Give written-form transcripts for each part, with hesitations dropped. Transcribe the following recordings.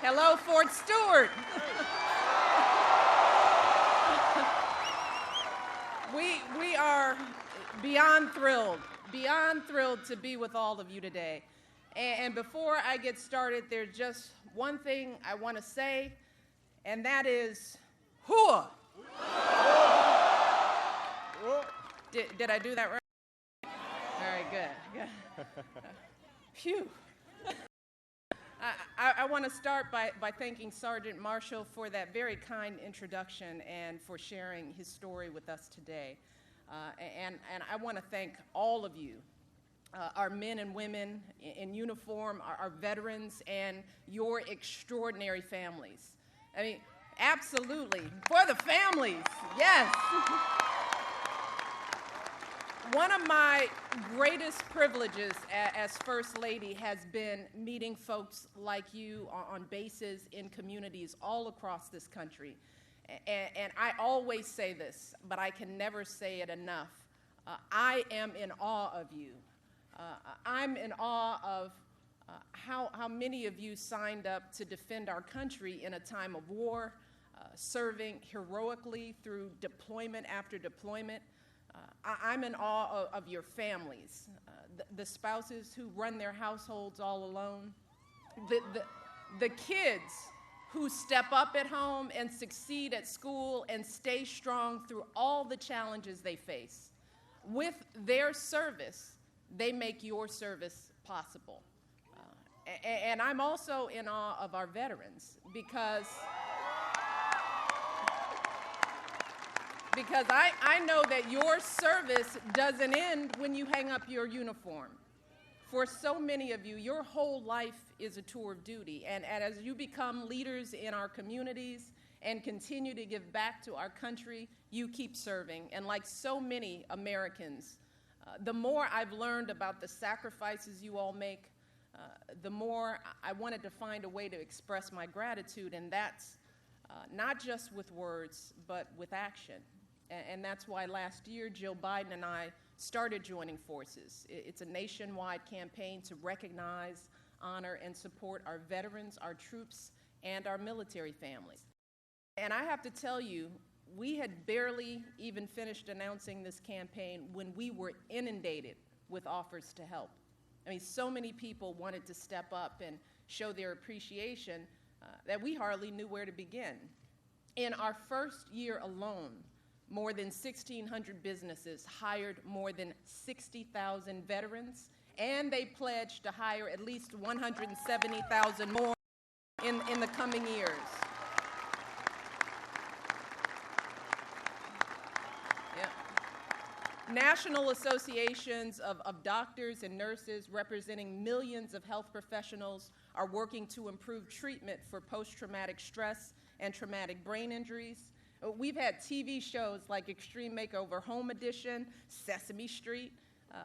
Hello, Fort Stewart. We are beyond thrilled to be with all of you today. And before I get started, there's just one thing I want to say, and that is, hooah! Did I do that right? All right, good. Phew. I want to start by thanking Sergeant Marshall for that very kind introduction and for sharing his story with us today. And I want to thank all of you, our men and women in uniform, our veterans, and your extraordinary families. I mean, absolutely, for the families, yes. One of my greatest privileges as First Lady has been meeting folks like you on bases in communities all across this country. And I always say this, but I can never say it enough. I am in awe of you. I'm in awe of how many of you signed up to defend our country in a time of war, serving heroically through deployment after deployment. I'm in awe of your families, the spouses who run their households all alone, the kids who step up at home and succeed at school and stay strong through all the challenges they face. With their service, they make your service possible. And I'm also in awe of our veterans because I know that your service doesn't end when you hang up your uniform. For so many of you, your whole life is a tour of duty. And as you become leaders in our communities and continue to give back to our country, you keep serving. And like so many Americans, the more I've learned about the sacrifices you all make, the more I wanted to find a way to express my gratitude. And that's not just with words, but with action. And that's why last year, Jill Biden and I started joining forces. It's a nationwide campaign to recognize, honor, and support our veterans, our troops, and our military families. And I have to tell you, we had barely even finished announcing this campaign when we were inundated with offers to help. I mean, so many people wanted to step up and show their appreciation that we hardly knew where to begin. In our first year alone, more than 1,600 businesses hired more than 60,000 veterans, and they pledged to hire at least 170,000 more in the coming years. Yeah. National associations of doctors and nurses representing millions of health professionals are working to improve treatment for post-traumatic stress and traumatic brain injuries. We've had TV shows like Extreme Makeover Home Edition, Sesame Street,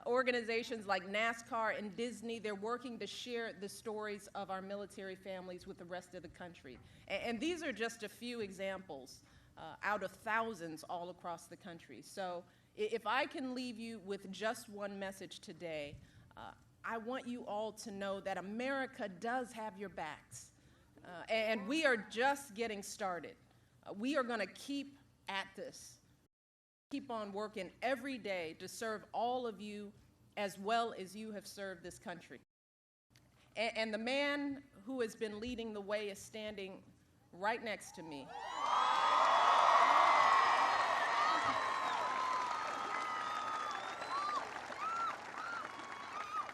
organizations like NASCAR and Disney. They're working to share the stories of our military families with the rest of the country. And these are just a few examples out of thousands all across the country. So if I can leave you with just one message today, I want you all to know that America does have your backs. And we are just getting started. We are going to keep at this, keep on working every day to serve all of you as well as you have served this country. And the man who has been leading the way is standing right next to me.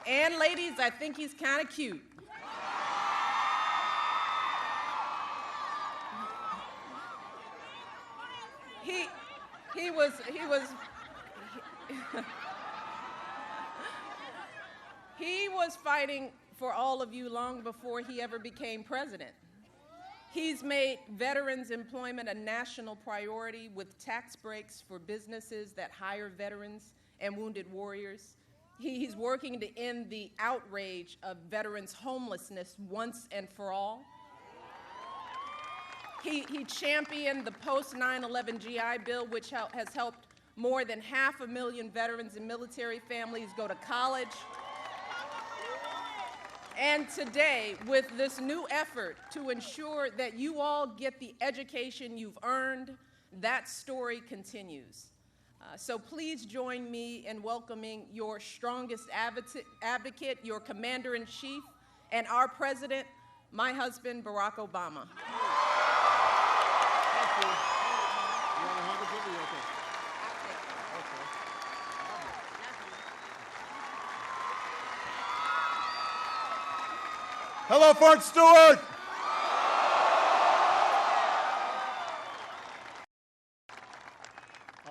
And ladies, I think he's kind of cute. He was fighting for all of you long before he ever became president. He's made veterans employment a national priority with tax breaks for businesses that hire veterans and wounded warriors. He's working to end the outrage of veterans' homelessness once and for all. He championed the post-9/11 GI Bill, which has helped more than 500,000 veterans and military families go to college. And today, with this new effort to ensure that you all get the education you've earned, that story continues. So please join me in welcoming your strongest advocate, your Commander-in-Chief, and our President, my husband, Barack Obama. Thank you. You want to hug us with me? Okay. Hello, Fort Stewart.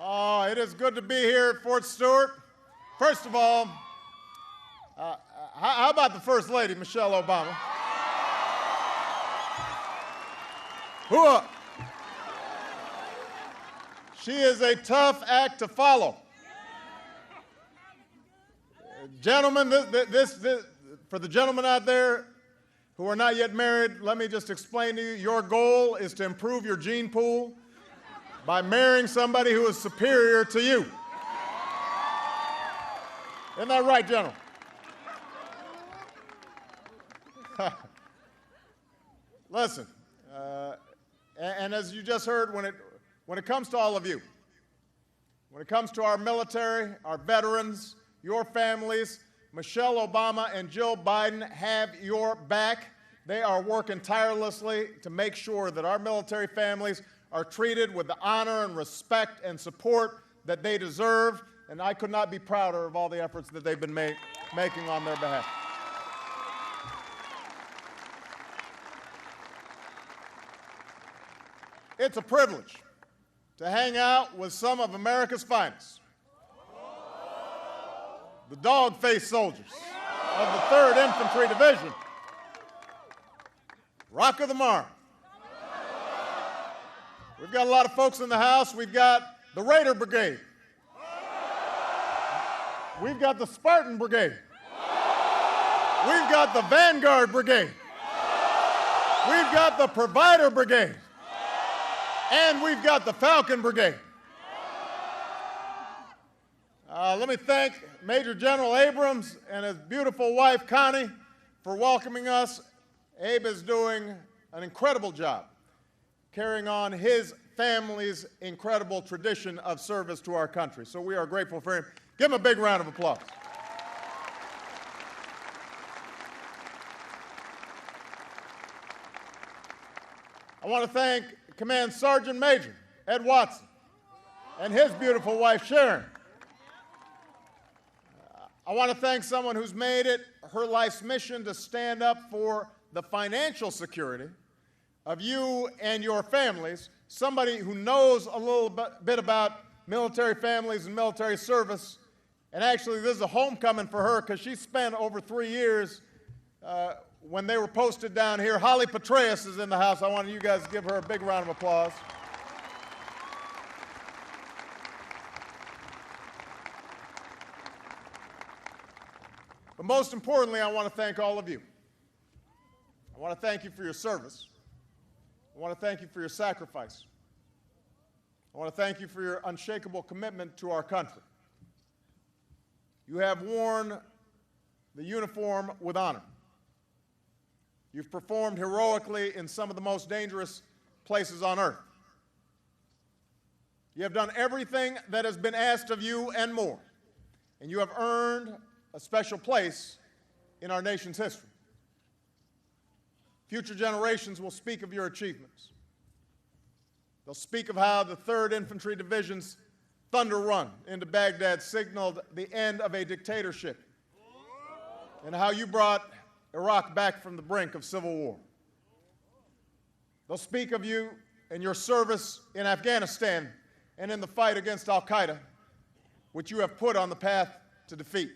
Oh, it is good to be here at Fort Stewart. First of all, how about the First Lady, Michelle Obama? Whoa. She is a tough act to follow. Gentlemen, for the gentlemen out there who are not yet married, let me just explain to you, your goal is to improve your gene pool by marrying somebody who is superior to you. Isn't that right, gentlemen? Listen, and as you just heard, when it comes to all of you, when it comes to our military, our veterans, your families, Michelle Obama and Jill Biden have your back. They are working tirelessly to make sure that our military families are treated with the honor and respect and support that they deserve, and I could not be prouder of all the efforts that they've been making on their behalf. It's a privilege to hang out with some of America's finest, the dog-faced soldiers of the 3rd Infantry Division, Rock of the Marne. We've got a lot of folks in the house. We've got the Raider Brigade. We've got the Spartan Brigade. We've got the Vanguard Brigade. We've got the Provider Brigade. And we've got the Falcon Brigade. Let me thank Major General Abrams and his beautiful wife, Connie, for welcoming us. Abe is doing an incredible job carrying on his family's incredible tradition of service to our country. So we are grateful for him. Give him a big round of applause. I want to thank Command Sergeant Major Ed Watson and his beautiful wife, Sharon. I want to thank someone who's made it her life's mission to stand up for the financial security of you and your families, somebody who knows a little bit about military families and military service. And actually, this is a homecoming for her because she spent over 3 years when they were posted down here. Holly Petraeus is in the house. I want you guys to give her a big round of applause. But most importantly, I want to thank all of you. I want to thank you for your service. I want to thank you for your sacrifice. I want to thank you for your unshakable commitment to our country. You have worn the uniform with honor. You've performed heroically in some of the most dangerous places on earth. You have done everything that has been asked of you and more, and you have earned a special place in our nation's history. Future generations will speak of your achievements. They'll speak of how the 3rd Infantry Division's thunder run into Baghdad signaled the end of a dictatorship, and how you brought Iraq back from the brink of civil war. They'll speak of you and your service in Afghanistan and in the fight against al-Qaeda, which you have put on the path to defeat.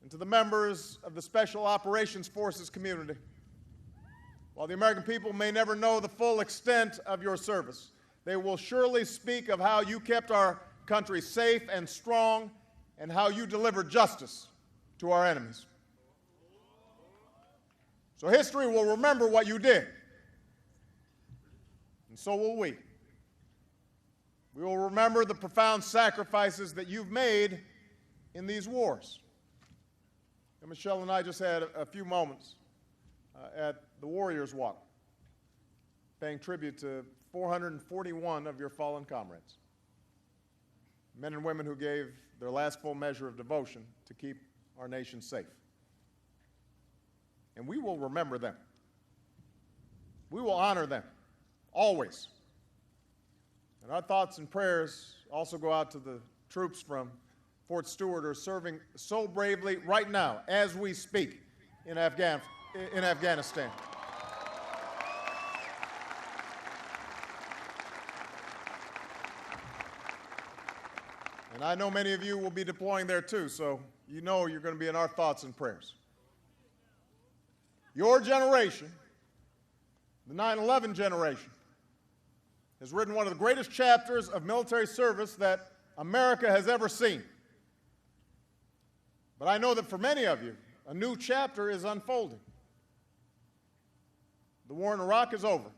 And to the members of the Special Operations Forces community, while the American people may never know the full extent of your service, they will surely speak of how you kept our country safe and strong and how you delivered justice to our enemies. So history will remember what you did, and so will we. We will remember the profound sacrifices that you've made in these wars. And Michelle and I just had a few moments at the Warriors Walk, paying tribute to 441 of your fallen comrades, men and women who gave their last full measure of devotion to keep our nation safe. And we will remember them. We will honor them, always. And our thoughts and prayers also go out to the troops from Fort Stewart who are serving so bravely right now, as we speak, in Afghanistan. And I know many of you will be deploying there too, so you know you're going to be in our thoughts and prayers. Your generation, the 9/11 generation, has written one of the greatest chapters of military service that America has ever seen. But I know that for many of you, a new chapter is unfolding. The war in Iraq is over.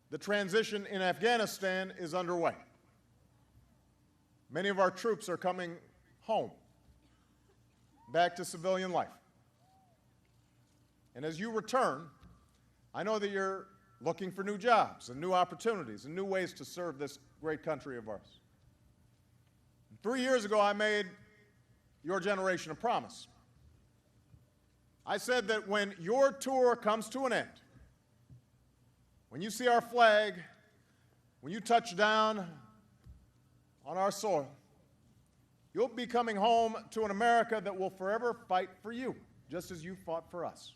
The transition in Afghanistan is underway. Many of our troops are coming home, back to civilian life. And as you return, I know that you're looking for new jobs and new opportunities and new ways to serve this great country of ours. 3 years ago, I made your generation a promise. I said that when your tour comes to an end, when you see our flag, when you touch down on our soil, you'll be coming home to an America that will forever fight for you, just as you fought for us.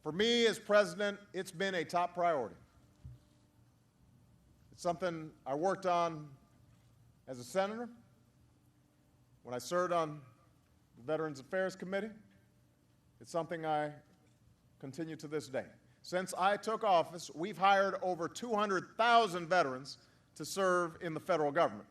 For me as president, it's been a top priority. It's something I worked on as a senator, when I served on the Veterans Affairs Committee. It's something I continue to this day. Since I took office, we've hired over 200,000 veterans to serve in the federal government.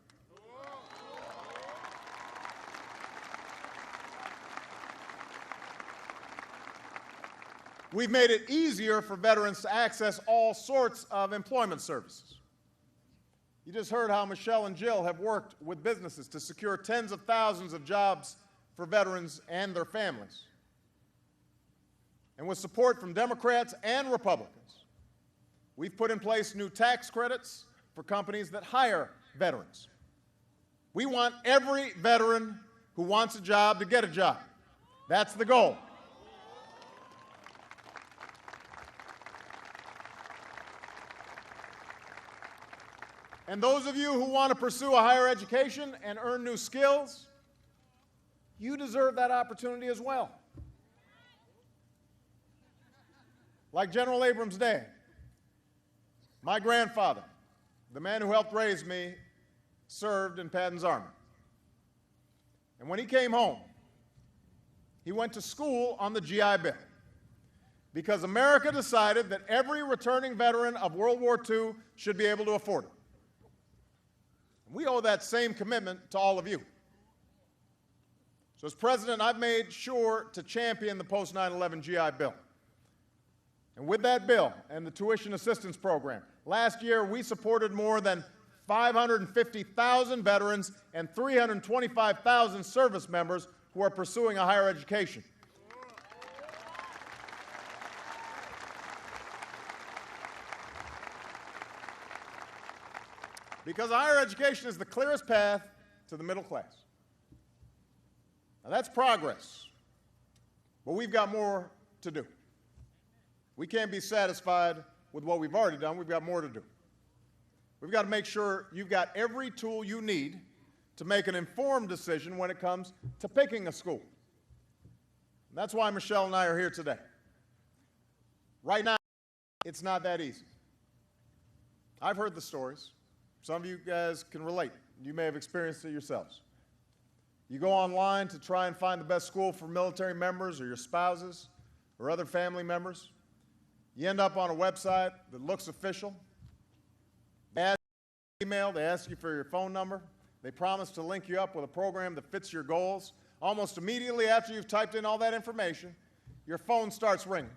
We've made it easier for veterans to access all sorts of employment services. You just heard how Michelle and Jill have worked with businesses to secure tens of thousands of jobs for veterans and their families. And with support from Democrats and Republicans, we've put in place new tax credits for companies that hire veterans. We want every veteran who wants a job to get a job. That's the goal. And those of you who want to pursue a higher education and earn new skills, you deserve that opportunity as well. Like General Abrams' dad, my grandfather, the man who helped raise me, served in Patton's Army. And when he came home, he went to school on the GI Bill because America decided that every returning veteran of World War II should be able to afford it. And we owe that same commitment to all of you. So as president, I've made sure to champion the post-9/11 GI Bill. And with that bill and the tuition assistance program, last year we supported more than 550,000 veterans and 325,000 service members who are pursuing a higher education. Because higher education is the clearest path to the middle class. Now that's progress, but we've got more to do. We can't be satisfied with what we've already done. We've got more to do. We've got to make sure you've got every tool you need to make an informed decision when it comes to picking a school. And that's why Michelle and I are here today. Right now, it's not that easy. I've heard the stories. Some of you guys can relate. You may have experienced it yourselves. You go online to try and find the best school for military members or your spouses or other family members. You end up on a website that looks official. They ask you for your email, they ask you for your phone number. They promise to link you up with a program that fits your goals. Almost immediately after you've typed in all that information, your phone starts ringing.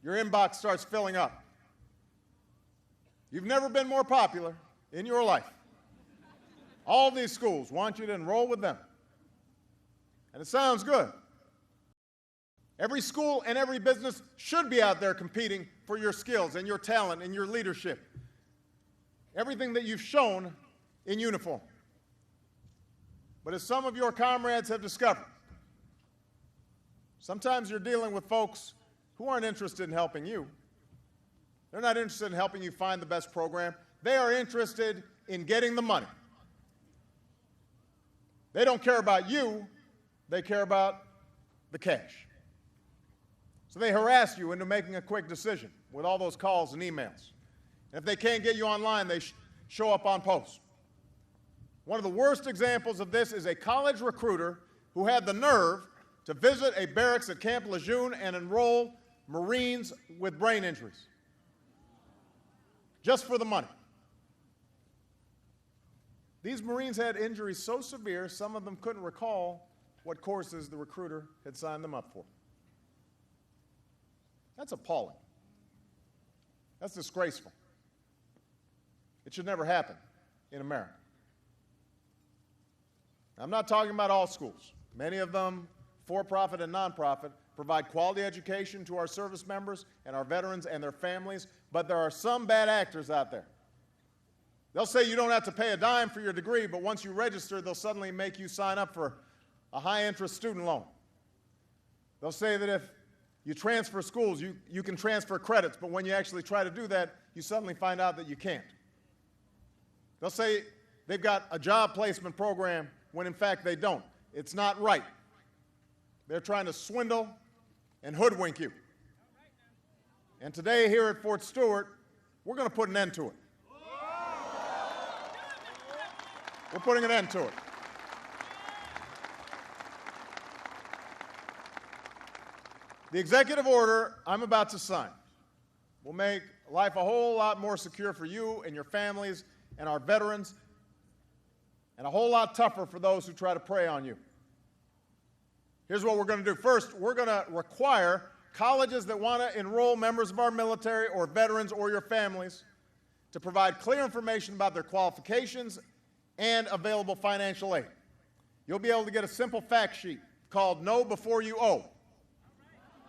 Your inbox starts filling up. You've never been more popular in your life. All these schools want you to enroll with them. And it sounds good. Every school and every business should be out there competing for your skills and your talent and your leadership. Everything that you've shown in uniform. But as some of your comrades have discovered, sometimes you're dealing with folks who aren't interested in helping you. They're not interested in helping you find the best program. They are interested in getting the money. They don't care about you. They care about the cash. So they harass you into making a quick decision with all those calls and emails. And if they can't get you online, they show up on post. One of the worst examples of this is a college recruiter who had the nerve to visit a barracks at Camp Lejeune and enroll Marines with brain injuries, just for the money. These Marines had injuries so severe, some of them couldn't recall what courses the recruiter had signed them up for. That's appalling. That's disgraceful. It should never happen in America. I'm not talking about all schools. Many of them, for-profit and nonprofit, provide quality education to our service members and our veterans and their families, but there are some bad actors out there. They'll say you don't have to pay a dime for your degree, but once you register, they'll suddenly make you sign up for a high-interest student loan. They'll say that if you transfer schools, you can transfer credits, but when you actually try to do that, you suddenly find out that you can't. They'll say they've got a job placement program when in fact they don't. It's not right. They're trying to swindle and hoodwink you. And today here at Fort Stewart, we're going to put an end to it. We're putting an end to it. The executive order I'm about to sign will make life a whole lot more secure for you and your families and our veterans, and a whole lot tougher for those who try to prey on you. Here's what we're going to do. First, we're going to require colleges that want to enroll members of our military or veterans or your families to provide clear information about their qualifications and available financial aid. You'll be able to get a simple fact sheet called Know Before You Owe.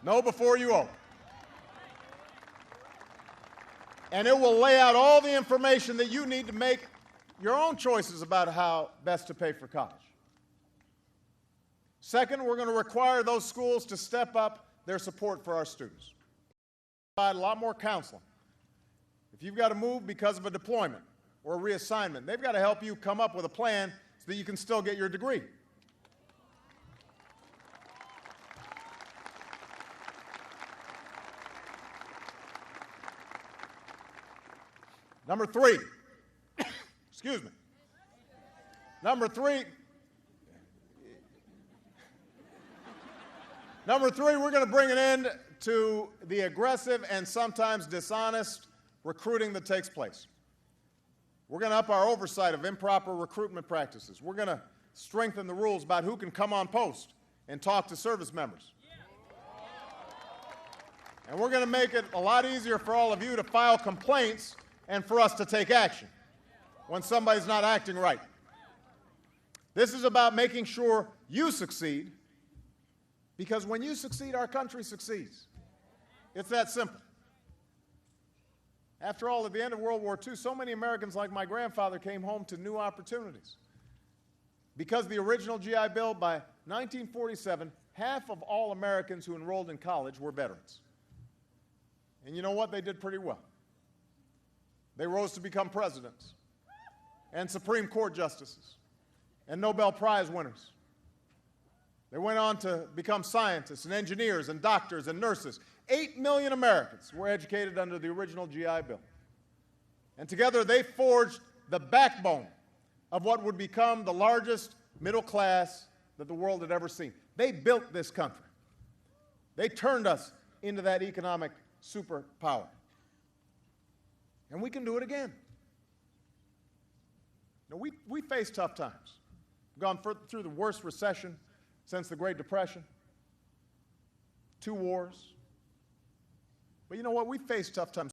Know Before You Owe. And it will lay out all the information that you need to make your own choices about how best to pay for college. Second, we're going to require those schools to step up their support for our students. Provide a lot more counseling. If you've got to move because of a deployment or a reassignment, they've got to help you come up with a plan so that you can still get your degree. Number three, excuse me. Number three, we're going to bring an end to the aggressive and sometimes dishonest recruiting that takes place. We're going to up our oversight of improper recruitment practices. We're going to strengthen the rules about who can come on post and talk to service members. And we're going to make it a lot easier for all of you to file complaints and for us to take action when somebody's not acting right. This is about making sure you succeed, because when you succeed, our country succeeds. It's that simple. After all, at the end of World War II, so many Americans like my grandfather came home to new opportunities. Because the original GI Bill, by 1947, half of all Americans who enrolled in college were veterans. And you know what? They did pretty well. They rose to become presidents and Supreme Court justices and Nobel Prize winners. They went on to become scientists and engineers and doctors and nurses. 8 million Americans were educated under the original GI Bill. And together they forged the backbone of what would become the largest middle class that the world had ever seen. They built this country. They turned us into that economic superpower. And we can do it again. Now, we face tough times. We've gone through the worst recession since the Great Depression, 2 wars. But you know what? We face tough times.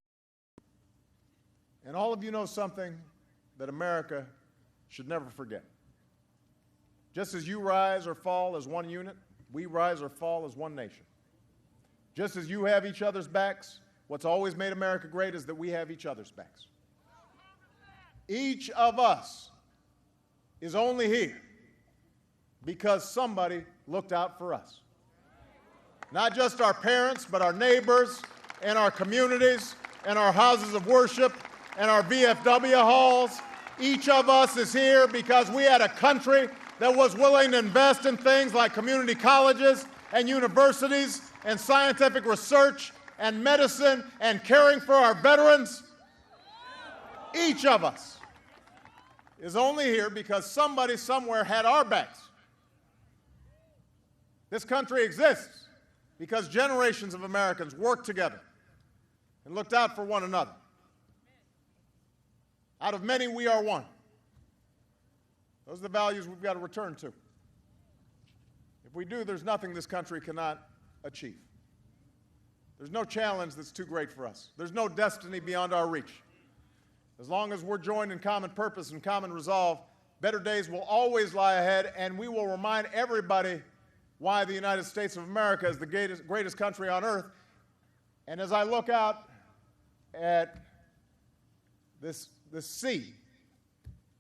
And all of you know something that America should never forget. Just as you rise or fall as one unit, we rise or fall as one nation. Just as you have each other's backs, what's always made America great is that we have each other's backs. Each of us is only here because somebody looked out for us. Not just our parents, but our neighbors and our communities and our houses of worship and our VFW halls. Each of us is here because we had a country that was willing to invest in things like community colleges and universities and scientific research and medicine and caring for our veterans. Each of us is only here because somebody somewhere had our backs. This country exists because generations of Americans worked together and looked out for one another. Out of many, we are one. Those are the values we've got to return to. If we do, there's nothing this country cannot achieve. There's no challenge that's too great for us. There's no destiny beyond our reach. As long as we're joined in common purpose and common resolve, better days will always lie ahead, and we will remind everybody why the United States of America is the greatest country on earth. And as I look out at this sea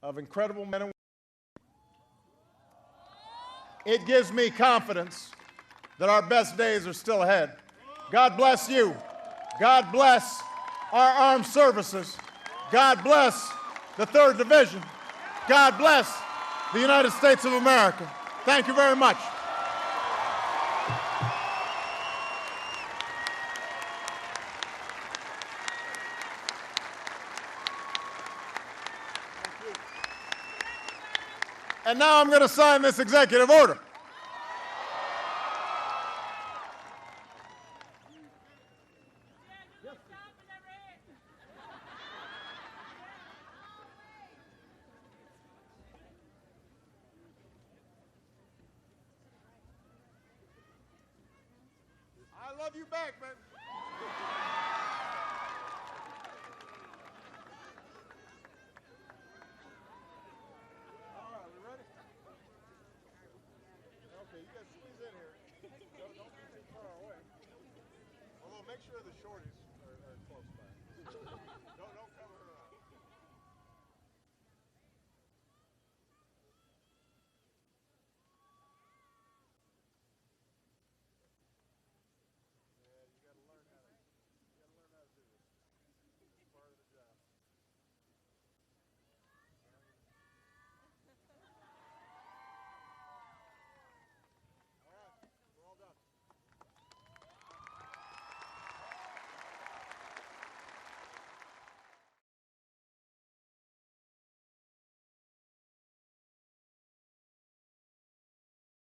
of incredible men and women, it gives me confidence that our best days are still ahead. God bless you. God bless our armed services. God bless the 3rd Division. God bless the United States of America. Thank you very much. And now I'm going to sign this executive order. I love you back, man. Okay, you guys squeeze in here. Don't be too far away. Although make sure the shorties are close by. Don't